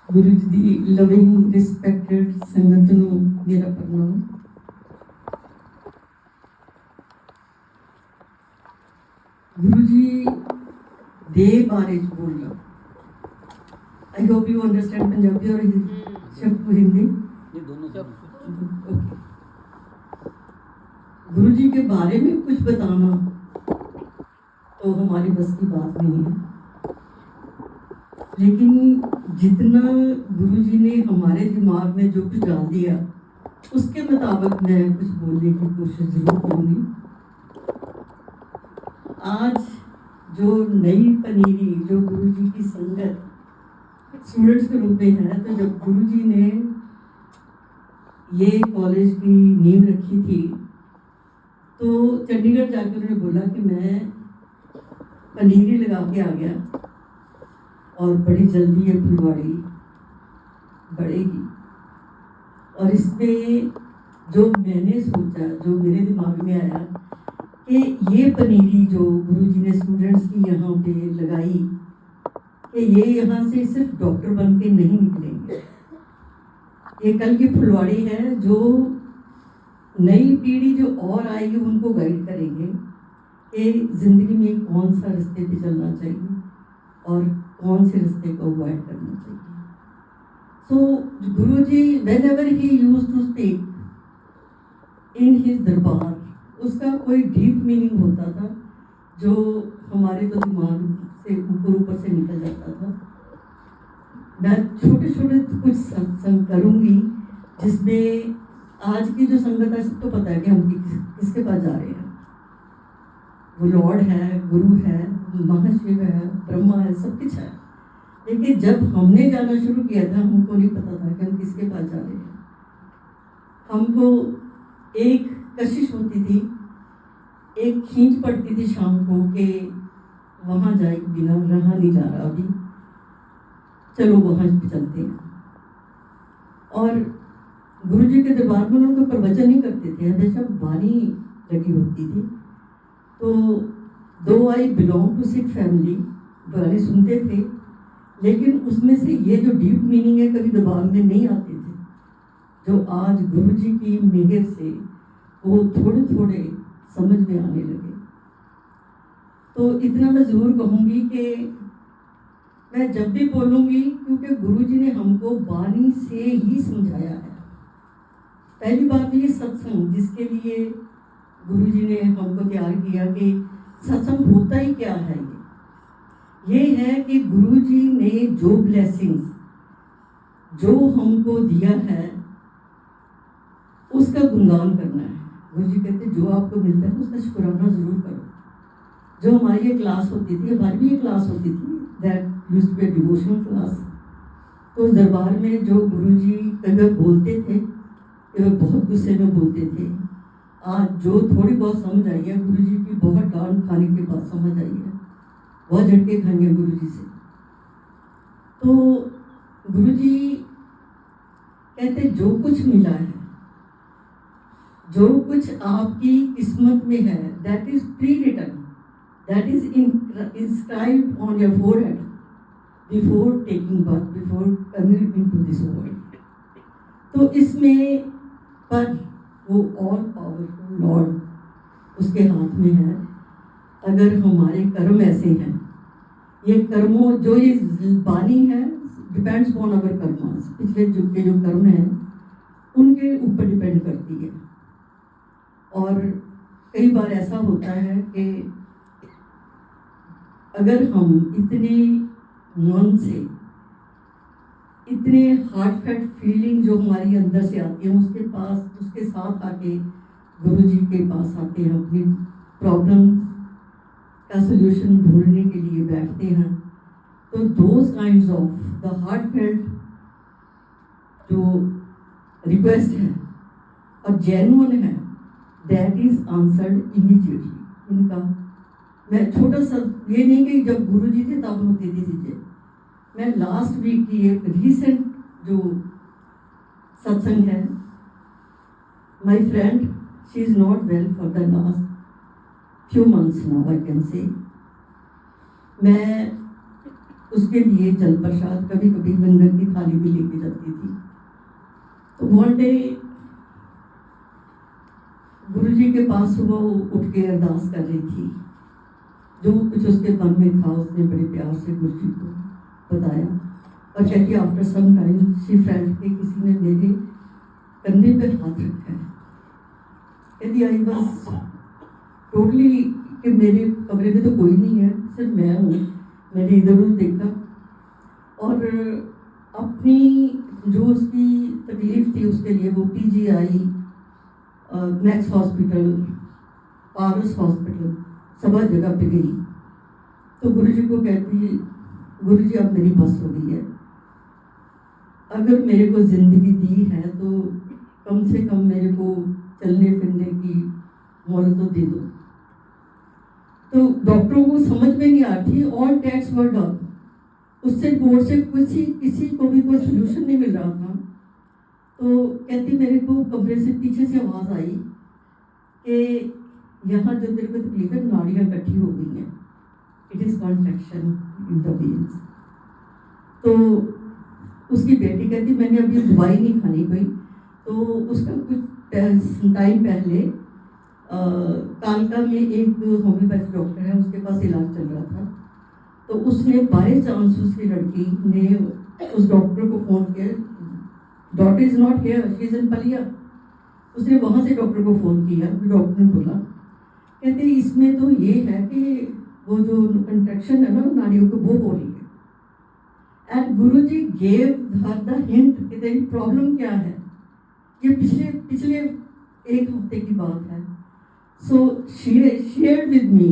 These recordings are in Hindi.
गुरु जी दी लविंग रिस्पेक्टेड संगत नूं मेरा प्रणाम। गुरु जी दे बारे च बोलना। I hope you understand Punjabi और हिंदी। गुरु जी के बारे में कुछ बताना तो हमारी बस की बात नहीं है, लेकिन जितना गुरु जी ने हमारे दिमाग में जो कुछ डाल दिया उसके मुताबिक मैं कुछ बोलने की कोशिश जरूर करूँगी। आज जो नई पनीरी जो गुरु जी की संगत स्टूडेंट्स के रूप में है, तो जब गुरु जी ने ये कॉलेज की नींव रखी थी तो चंडीगढ़ जाकर उन्होंने बोला कि मैं पनीरी लगा के आ गया और बड़ी जल्दी ये फुलवाड़ी बढ़ेगी। और इसमें जो मैंने सोचा, जो मेरे दिमाग में आया कि ये पनीरी जो गुरु जी ने स्टूडेंट्स की यहाँ पे लगाई कि ये यहाँ से सिर्फ डॉक्टर बन के नहीं निकलेंगे, ये कल की फुलवाड़ी है जो नई पीढ़ी जो और आएगी उनको गाइड करेंगे कि ज़िंदगी में कौन सा रास्ते पे चलना चाहिए और कौन से रास्ते को अवॉइड करना चाहिए। So Guru ji whenever he use to speak in his darbar, उसका कोई डीप मीनिंग होता था जो हमारे तो दिमाग से ऊपर से निकल जाता था। मैं छोटे छोटे कुछ सत्संग करूँगी जिसमें आज की जो संगत है सबको पता है कि हम किसके पास जा रहे हैं। वो लॉर्ड है, गुरु है, महाशिव है, ब्रह्मा है, सब कुछ है। लेकिन जब हमने जाना शुरू किया था हमको नहीं पता था कि हम किसके पास जा रहे हैं। हमको एक कशिश होती थी, एक खींच पड़ती थी शाम को कि वहाँ जाए बिना रहा नहीं जा रहा, अभी चलो वहाँ चलते हैं। और गुरु जी के दरबार में उनको प्रवचन नहीं करते थे, हमेशा वाणी लगी होती थी। तो दो I belong to Sikh family, वाणी सुनते थे, लेकिन उसमें से ये जो डीप मीनिंग है कभी दिमाग में नहीं आते थे, जो आज गुरु जी की मेहर से वो थोड़े थोड़े समझ में आने लगे। तो इतना मैं ज़रूर कहूँगी कि मैं जब भी बोलूँगी, क्योंकि गुरु जी ने हमको वाणी से ही समझाया है। पहली बात ये सत्संग, जिसके लिए गुरु जी ने हमको तैयार किया कि सत्संग होता ही क्या है। ये है कि गुरु जी ने जो ब्लेसिंग्स जो हमको दिया है उसका गुणगान करना है। गुरु जी कहते जो आपको मिलता है उसका शुक्राना ज़रूर करो। जो हमारी ये क्लास होती थी, हमारी भी ये क्लास होती थी, that used to be devotional class. तो उस दरबार में जो गुरु जी कभी बोलते थे वे बहुत गुस्से में बोलते थे। आज जो थोड़ी बहुत समझ आई है गुरु जी की, बहुत डांट खाने के बाद समझ आई है, बहुत झटके खाएंगे गुरु जी से। तो गुरु जी कहते जो कुछ मिला है, जो कुछ आपकी किस्मत में है, that is pre written, that is inscribed on your forehead before taking birth, before coming into this world. तो इसमें पर वो ऑल पावरफुल लॉर्ड उसके हाथ में है। अगर हमारे कर्म ऐसे हैं, ये कर्मों जो ये वाणी है डिपेंड्स ऑन अवर कर्मास, पिछले युग के जो कर्म हैं उनके ऊपर डिपेंड करती है। और कई बार ऐसा होता है कि अगर हम इतने मन से, इतने हार्टफेल्ट फीलिंग जो हमारी अंदर से आती है उसके साथ आके गुरु जी के पास आते हैं, अपनी प्रॉब्लम का सलूशन ढूंढने के लिए बैठते हैं, तो those kinds of the heartfelt जो रिक्वेस्ट है और जेन्युइन है, दैट इज आंसर्ड इमीडिएटली। इनका मैं छोटा सा, ये नहीं कि जब गुरु जी थे तब होती थी चीज़ें। मैं लास्ट वीक की एक रीसेंट जो सत्संग है, my friend she is not well for the last few months now I can say. मैं उसके लिए जल प्रसाद, कभी कभी लंगर की थाली भी लेके जाती थी। तो वन डे गुरुजी के पास सुबह वो उठ के अरदास कर रही थी। जो कुछ उसके मन में था उसने बड़े प्यार से गुरुजी को बताया, और कहती after some time she felt कि किसी ने मेरे कंधे पे हाथ रखा है। कहती आई वाज टोटली कि मेरे कमरे में तो कोई नहीं है, सिर्फ मैं हूँ। मैंने इधर उधर देखा और अपनी जो उसकी तकलीफ थी उसके लिए वो PGI, मैक्स हॉस्पिटल, पारस हॉस्पिटल, सब जगह पे गई। तो गुरुजी को कहती, गुरुजी अब मेरी बस हो गई है, अगर मेरे को जिंदगी दी है तो कम से कम मेरे को चलने फिरने की मोहलत तो दे दो। तो डॉक्टरों को समझ में नहीं आती, ऑल टेस्ट वर डन, उससे बोर्ड से किसी को भी कोई सोल्यूशन नहीं मिल रहा था। तो कहती मेरे को कमरे से पीछे से आवाज़ आई कि यहाँ जो तेरे को तकलीफ है, नाड़ियाँ इकट्ठी हो गई हैं, it is contraction in the veins. तो उसकी बेटी कहती मैंने अभी दवाई नहीं खानी कोई। तो उसका कुछ टाइम पहले कालका में एक होम्योपैथी डॉक्टर है, उसके पास इलाज चल रहा था। तो उसने बाय चांस उसकी लड़की ने उस डॉक्टर को फ़ोन किया, doctor is not here, she is in Palia. उसने वहाँ से डॉक्टर को फ़ोन किया, डॉक्टर ने बोला, कहते इसमें तो ये है कि वो जो कंट्रैक्शन है ना नाड़ियों को, वो हो रही है। And Guruji gave her the hint कि तेरी प्रॉब्लम क्या है। ये पिछले एक हफ्ते की बात है। सो शेयर विद मी।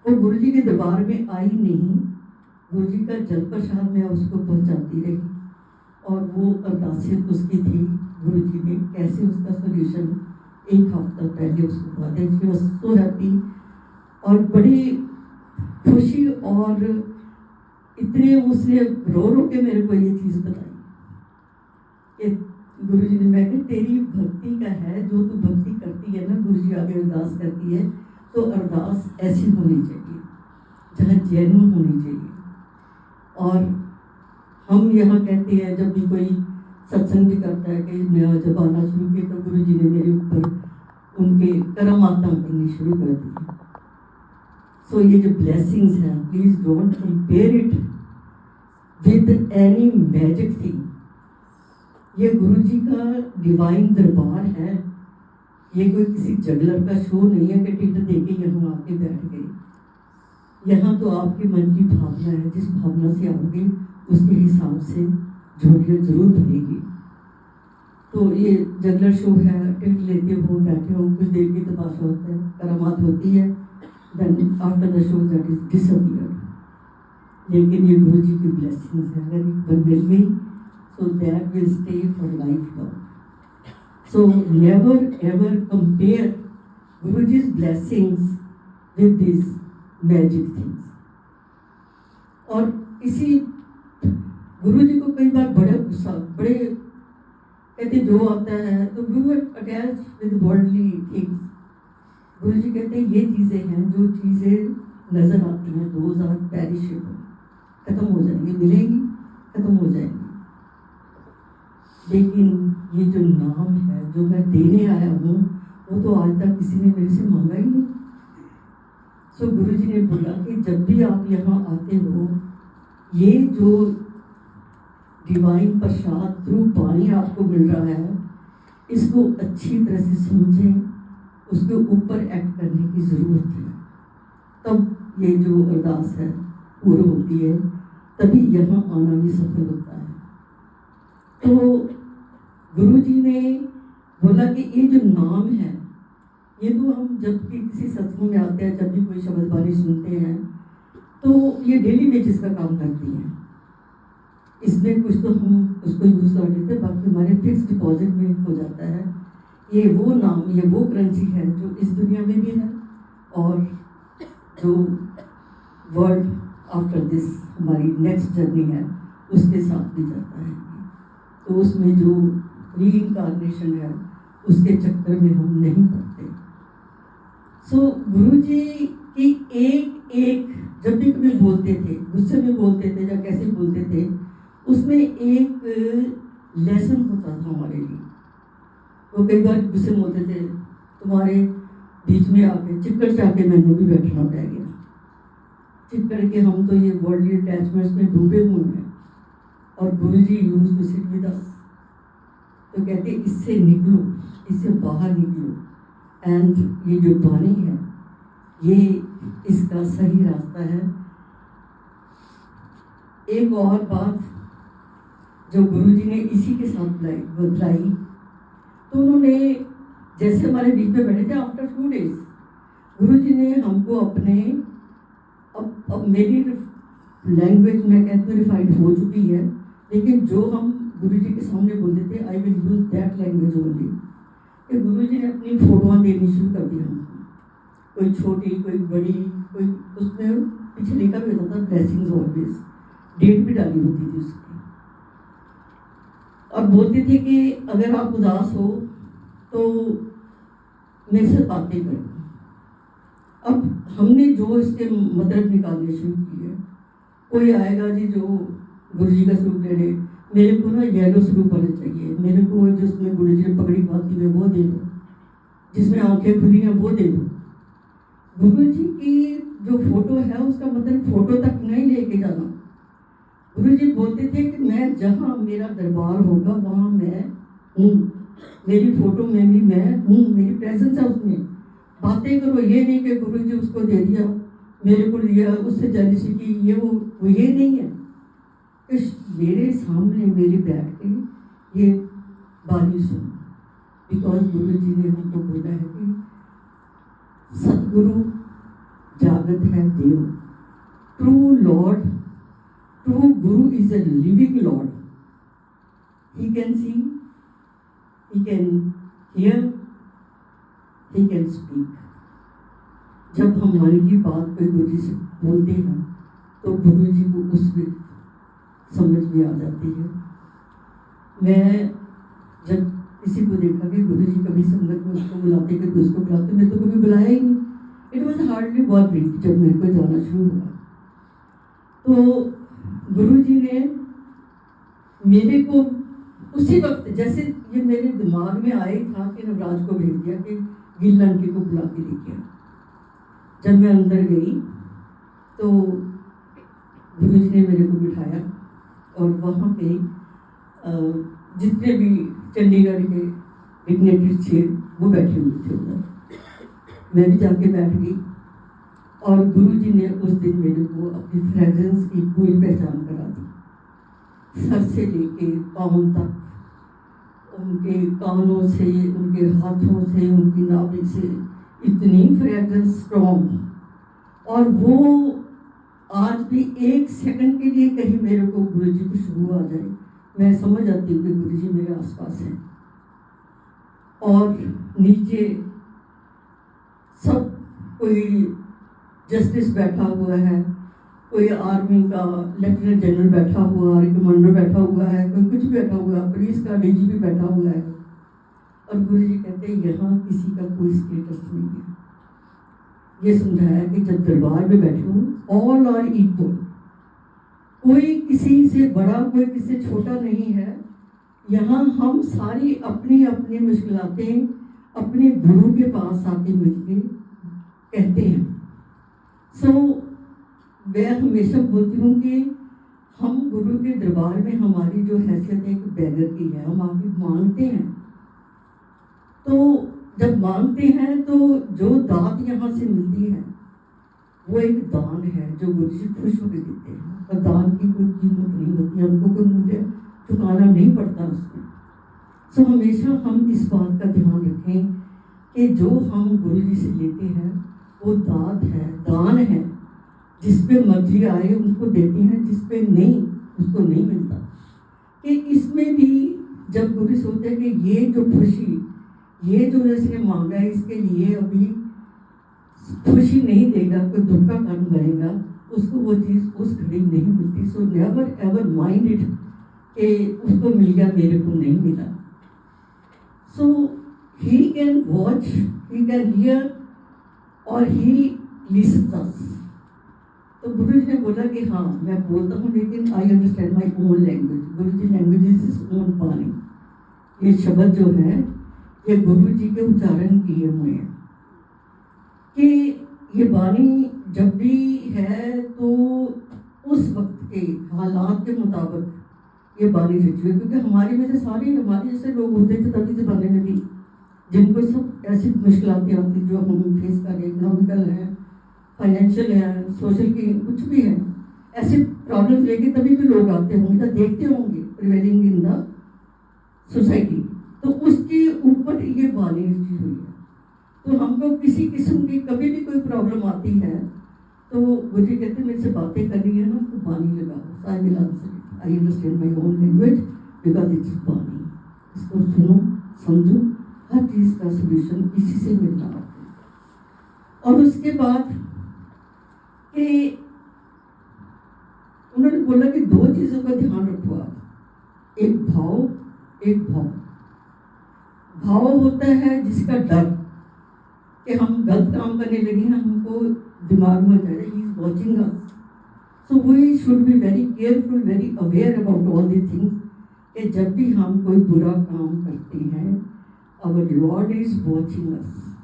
वो गुरुजी के दरबार में आई नहीं, गुरुजी का जल प्रसाद में उसको पहुंचाती रही, और वो अरदासें उसकी थी। गुरुजी ने कैसे उसका सोल्यूशन एक हफ्ता पहले उसको हुआ था। शी वाज सो हैप्पी, और बड़ी खुशी, और इतने उसने रो रो के मेरे को ये चीज़ बताई कि गुरुजी ने, मैं कि तेरी भक्ति का है, जो तू भक्ति करती है ना, गुरुजी आगे अरदास करती है, तो अरदास ऐसी होनी चाहिए जहाँ जेन्युइन होनी चाहिए। और हम यहाँ कहते हैं जब भी कोई सत्संग भी करता है कि मैं जब आना शुरू किया तो गुरुजी ने मेरे ऊपर उनके करामातां करनी शुरू कर दी। सो ये जो ब्लेसिंग्स हैं, please don't compare it with any magic thing. ये गुरुजी का डिवाइन दरबार है, ये कोई किसी जगलर का शो नहीं है कि टिकट देके यहाँ आके बैठ गए। यहाँ तो आपके मन की भावना है, जिस भावना से आओगे उसके हिसाब से झोलियाँ जरूर भरेगी। तो ये जगलर शो है, टिकट लेते हो, बैठे हो, कुछ देर की तमाशा होता है, करामात होती है, then after the show that is disappeared. लेकिन ये गुरुजी की ब्लेसिंग्स है, अगर एक बार मिल गई so that will stay for lifelong. So never ever compare Guruji's blessings with these magic things. और इसी गुरुजी को कई बार बड़े गुस्सा, बड़े कहते जो आता है तो we were attached with worldly things. Guruji कहते हैं ये चीज़ें हैं, जो चीज़ें नज़र आती हैं, दोज आर पेरिशेबल, खत्म हो जाएंगी, मिलेंगी, खत्म हो जाएंगी। लेकिन ये जो नाम है, जो मैं देने आया हूँ, वो तो आज तक किसी ने मेरे से मांगा ही नहीं। सो गुरुजी ने बोला कि जब भी आप यहाँ आते हो, ये जो डिवाइन प्रसाद थ्रू पानी आपको मिल रहा है, इसको अच्छी तरह से समझें, उसके ऊपर एक्ट करने की ज़रूरत है। तब ये जो अरदास है पूरी होती है, तभी यहाँ आना भी सफल होता है। तो गुरुजी ने बोला कि ये जो नाम है, ये तो हम जब भी किसी सत्संग में आते हैं, जब भी कोई शब्द बानी सुनते हैं, तो ये डेली बेसिस का काम करती है। इसमें कुछ तो हम उसको यूज़ कर लेते हैं, बाकी हमारे फिक्स डिपॉजिट में हो जाता है। ये वो नाम, ये वो करेंसी है जो इस दुनिया में भी है, और जो वर्ल्ड आफ्टर दिस हमारी नेक्स्ट जर्नी है उसके साथ भी जाता है। तो उसमें जो रीइंकार्नेशन है, उसके चक्कर में हम नहीं पड़ते। सो गुरुजी की एक एक जब भी कभी बोलते थे, गुस्से में बोलते थे या कैसे बोलते थे, उसमें एक लेसन होता था हमारे लिए। वो कई बार गुस्से में बोलते थे, तुम्हारे बीच में आके चिपकड़ के आके मैंने भी बैठना पड़ गया। चिपकड़ के हम तो ये वर्ल्डली अटैचमेंट्स में डूबे हुए हैं, और Guruji used to sit with us. तो कहते इससे निकलो, इससे बाहर निकलो। एंड ये जो बानी है, ये इसका सही रास्ता है। एक और बात जो गुरुजी ने इसी के साथ बताई, तो उन्होंने जैसे हमारे बीच में बैठे थे, आफ्टर फ्यू डेज गुरुजी ने हमको अपने अब मेरी लैंग्वेज में कहते हैं रिफाइंड हो चुकी है, लेकिन जो हम गुरुजी के सामने बोलते थे, I will use that language only. कि गुरुजी ने अपनी फोटोआं देनी शुरू कर दी हमको, कोई छोटी कोई बड़ी, कोई उसमें पीछे लिखा भी होता था ब्लेसिंग्स ऑलवेज, डेट भी डाली होती थी उसकी, और बोलते थे कि अगर आप उदास हो तो मेरे से बातें करो। अब हमने जो इसके मतलब निकालने शुरू किए, कोई आएगा जी जो गुरुजी का स्वरूप लेने, मेरे को ना येलो स्वरूप वाले चाहिए, मेरे को जिसमें गुरुजी ने पगड़ी बांधी है वो दे दो, जिसमें आंखें खुली हैं वो दे दो। गुरुजी की जो फोटो है उसका मतलब फोटो तक नहीं लेके जाना। गुरुजी बोलते थे कि मैं जहाँ मेरा दरबार होगा वहाँ मैं हूँ, मेरी फोटो में भी मैं हूँ, मेरी प्रेजेंस है उसमें। बातें करो, ये नहीं कि गुरुजी उसको दे दिया, मेरे को दिया, उससे जेलसी की, ये वो ये नहीं है। कि मेरे सामने मेरे बैठ के ये बानी सुनो, बिकॉज गुरुजी ने हमको बोला है कि सतगुरु जागृत है देव, true Lord, true Guru is a living Lord. He can see, he can hear, he can speak. जब हम मन की बात कोई गुरुजी से बोलते हैं तो गुरुजी को उसमें समझ में आ जाती है। मैं जब किसी को देखा कि गुरुजी कभी संगत में उसको बुलाते, कभी उसको बुलाते, मैं तो कभी बुलाया ही नहीं। इट वॉज हार्डली 1 वीक जब मेरे को जाना शुरू हुआ, तो गुरुजी ने मेरे को उसी वक्त, जैसे ये मेरे दिमाग में आया था कि नवराज को भेज दिया कि गिल आंटी को बुला के लेके आ। जब मैं अंदर गई तो गुरुजी ने मेरे को बिठाया, और वहाँ पे जितने भी चंडीगढ़ के डिग्नेटरीज थे वो बैठे हुए थे उधर। मैं भी जाके बैठ गई, और गुरुजी ने उस दिन मेरे को अपनी फ्रेग्रेंस की पूरी पहचान करा दी, सर से लेके पाँव तक, उनके कानों से, उनके हाथों से, उनकी नाभि से, इतनी फ्रेग्रेंस स्ट्रॉन्ग। और वो आज भी 1 सेकंड के लिए कहीं मेरे को गुरुजी की खुशबू आ जाए, मैं समझ जाती हूँ कि गुरुजी मेरे आसपास हैं। और नीचे सब, कोई जस्टिस बैठा हुआ है, कोई आर्मी का लेफ्टिनेंट जनरल बैठा हुआ है, कमांडर बैठा हुआ है, कोई कुछ बैठा हुआ है, पुलिस का डीजीपी बैठा हुआ है। और गुरुजी कहते हैं यहाँ किसी का कोई स्टेटस नहीं है। ये समझाया कि जब दरबार में बैठे हो ऑल आर इक्वल, कोई किसी से बड़ा, कोई किसी से छोटा नहीं है। यहाँ हम सारी अपनी अपनी मुश्किलातें अपने गुरु के पास आके मिलके कहते हैं। सो मैं हमेशा बोलती हूँ कि हम गुरु के दरबार में, हमारी जो हैसियत एक बैगर की है, हम आके मांगते हैं। तो जब मांगते हैं तो जो दात यहाँ से मिलती है वो एक दान है जो गुरुजी खुश होकर देते हैं, और दान की कोई कीमत नहीं होती, हमको कोई मूल्य चुकाना नहीं पड़ता उसमें। सो हमेशा हम इस बात का ध्यान रखें कि जो हम गुरुजी से लेते हैं वो दात है, दान है, जिस पे मर्जी आए उसको देते हैं, जिस पे नहीं उसको नहीं मिलता। कि इसमें भी जब गुरु सोचते हैं कि ये जो खुशी, ये जो इसने मांगा है, इसके लिए अभी खुशी नहीं देगा, कोई दुख का कारण बनेगा, उसको वो चीज़ उस घड़ी नहीं मिलती। So never ever mind it कि उसको मिल गया, मेरे को नहीं मिला। So he can watch, he can hear, और ही लिसन्स अस। तो गुरु जी ने बोला कि हाँ मैं बोलता हूँ लेकिन I understand my own language. Guru ji language is own बानी। ये शब्द जो है ये गुरु जी के उच्चारण किए हुए हैं कि ये बानी जब भी है तो उस वक्त के हालात के मुताबिक ये बानी रची है, क्योंकि हमारे में से सारे हमारे जैसे लोग होते थे तभी ज़माने में भी, जिनको सब ऐसी मुश्किलातें आती जो हम फेस कर रहे हैं, इकोनॉमिकल है, फाइनेंशियल है, सोशल की कुछ भी है, ऐसे प्रॉब्लम्स लेके तभी भी लोग आते होंगे, तो देखते होंगे प्रिवेलिंग इन द सोसाइटी, तो उसके ऊपर ये बानी रची हुई है। तो हमको किसी किस्म की कभी भी कोई प्रॉब्लम आती है तो गुरु जी कहते हैं मेरे से बातें करनी है ना तो बानी लगाओ। I will answer, I understand my own language because it's बानी। इसको सुनो, समझो, हर चीज़ का सोल्यूशन इसी से मिलना है। और उसके बाद कि उन्होंने बोला कि दो चीज़ों का ध्यान रखो आप, एक भाव, एक भाव। भाव होता है जिसका डर कि हम गलत काम करने लगे हैं, हमको दिमाग में जाए he is watching us, so we should be very careful, very aware about all the things कि जब भी हम कोई बुरा काम करते हैं our Lord is watching us.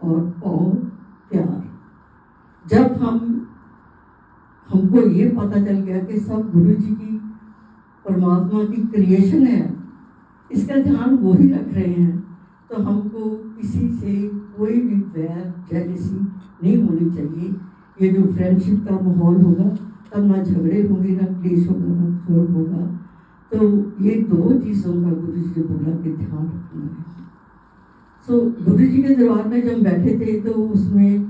और प्यार, जब हमको ये पता चल गया कि सब गुरु जी की परमात्मा की क्रिएशन है, इसका ध्यान वो ही रख रहे हैं, तो हमको किसी से कोई भी वैर जेलसी नहीं होनी चाहिए। ये जो फ्रेंडशिप का माहौल होगा तब ना झगड़े होंगे, ना क्लेश होगा, ना चोर होगा। तो ये दो चीज़ों का गुरु जी ने बोला कि ध्यान रखना है। सो गुरु जी के दरबार में जब बैठे थे तो उसमें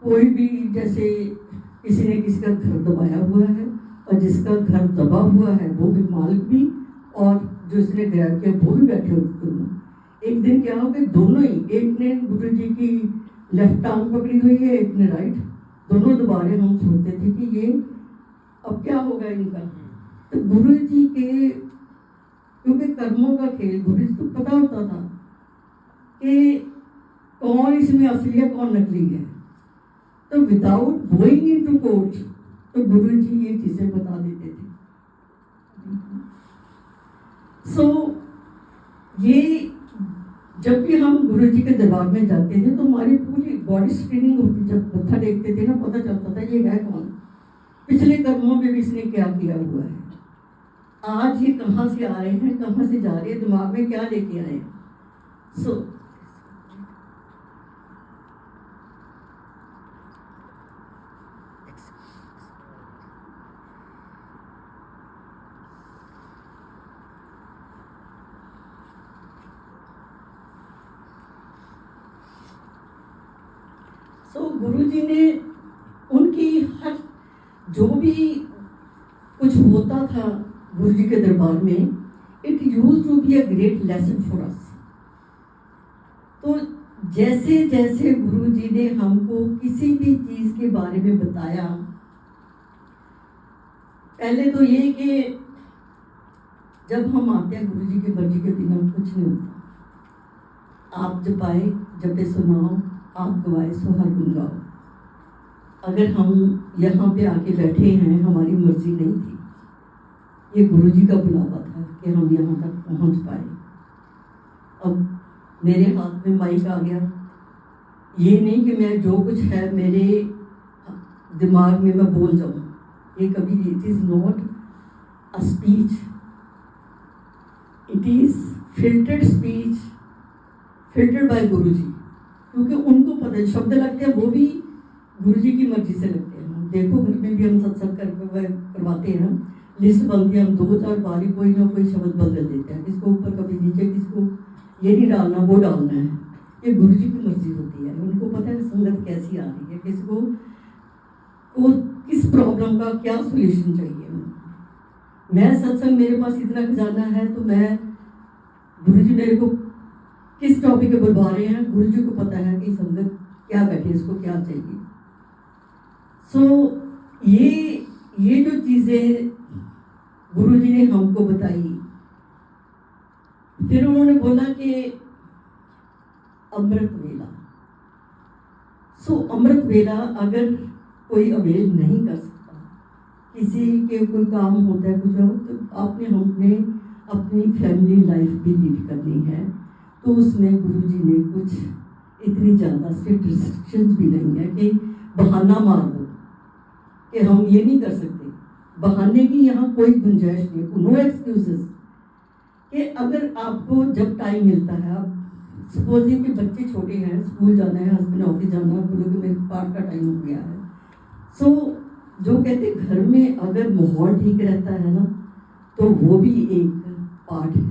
कोई भी, जैसे किसी ने किसी का घर दबाया हुआ है और जिसका घर दबा हुआ है वो भी, मालिक भी और जो इसने गया किया वो भी बैठे होते दोनों। एक दिन क्या हो गया, दोनों ही, एक ने गुरु जी की लेफ्ट आर्म पकड़ी हुई है, एक ने राइट, दोनों दोबारे हम सोचते थे कि ये अब क्या होगा इनका। तो गुरु जी के, क्योंकि कर्मों का खेल गुरु जी को पता होता था कि कौन इसमें असली है कौन नकली है, तो विदाउट गोइंग इनटू कोर्ट तो गुरु जी ये चीजें बता देते थे। सो ये जब भी हम गुरु जी के दरबार में जाते थे तो हमारी पूरी बॉडी स्क्रीनिंग होती, जब मत्था देखते थे ना पता चलता था ये है कौन, पिछले कर्मों में भी इसने क्या किया हुआ है, आज ये कहाँ से आए हैं, कहाँ से जा रहे हैं, दिमाग में क्या लेके आए हैं। सो गुरु जी ने उनकी हर जो भी कुछ होता था गुरु जी के दरबार में, it use to be a great lesson for us. तो जैसे जैसे गुरु जी ने हमको किसी भी चीज के बारे में बताया, पहले तो ये कि जब हम आते हैं गुरु जी की मर्जी के बिना कुछ नहीं होता। आप जपाए जपे सुनाओ, आप गवाए सो हर गुन गाओ। अगर हम यहाँ पे आके बैठे हैं, हमारी मर्जी नहीं थी, ये गुरु जी का बुलावा था कि हम यहाँ तक पहुँच पाए। अब मेरे हाथ में माइक आ गया, ये नहीं कि मैं जो कुछ है मेरे दिमाग में मैं बोल जाऊँ, ये कभी, it is not a speech, it is filtered speech, filtered by Guru ji, क्योंकि उनको पता है शब्द लगते हैं वो भी गुरु जी की मर्जी से लगते हैं। देखो घर में भी हम सत्संग करवाते हैं, लिस्ट बनती है, हम 2-4 बारी कोई ना कोई शब्द बदल देते हैं, किसको ऊपर कभी नीचे, किसको ये नहीं डालना वो डालना है। ये गुरु जी की मर्जी होती है, उनको पता है संगत कैसी आ रही है, किसको को किस प्रॉब्लम का क्या सोल्यूशन चाहिए। मैं सत्संग, मेरे पास इतना खजाना है तो मैं, गुरु जी मेरे को किस टॉपिक पे बुलवा रहे हैं, गुरु जी को पता है कि संगत क्या बैठे, इसको क्या चाहिए। सो ये जो चीज़ें गुरु जी ने हमको बताई, फिर उन्होंने बोला कि अमृत वेला। सो अमृत वेला अगर कोई अवेल नहीं कर सकता किसी के कोई काम होता है कुछ और, तो हमने अपनी फैमिली लाइफ भी लीड करनी है। तो उसमें गुरुजी ने कुछ इतनी ज़्यादा स्ट्रिक्ट रिस्ट्रिक्शंस भी नहीं है कि बहाना मार दो कि हम ये नहीं कर सकते। बहाने की यहाँ कोई गुंजाइश नहीं है, नो एक्सक्यूजेस। कि अगर आपको जब टाइम मिलता है, आप सपोजिंग कि बच्चे छोटे हैं, स्कूल जाना है, हस्बैंड ऑफिस जाना है, बोलोगे मेरे पार्ट का टाइम हो गया है। सो जो कहते घर में अगर माहौल ठीक रहता है ना, तो वो भी एक पार्ट है।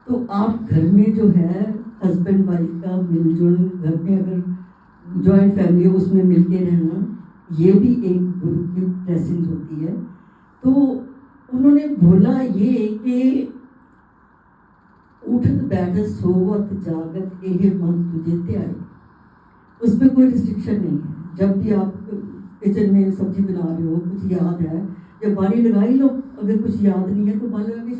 तो आप घर में जो है हस्बैंड वाइफ का मिलजुल, घर में अगर जॉइंट फैमिली हो उसमें मिलके रहना, ये भी एक गुरु की ब्लेसिंग होती है। तो उन्होंने बोला ये कि उठत बैठत सोवत जागत एहे मन तुझे त्याई। उसमें कोई रिस्ट्रिक्शन नहीं है। जब भी आप किचन में सब्जी बना रहे हो, कुछ याद है, जब बारी लगा ही लो। अगर कुछ याद नहीं है तो बारी लगा के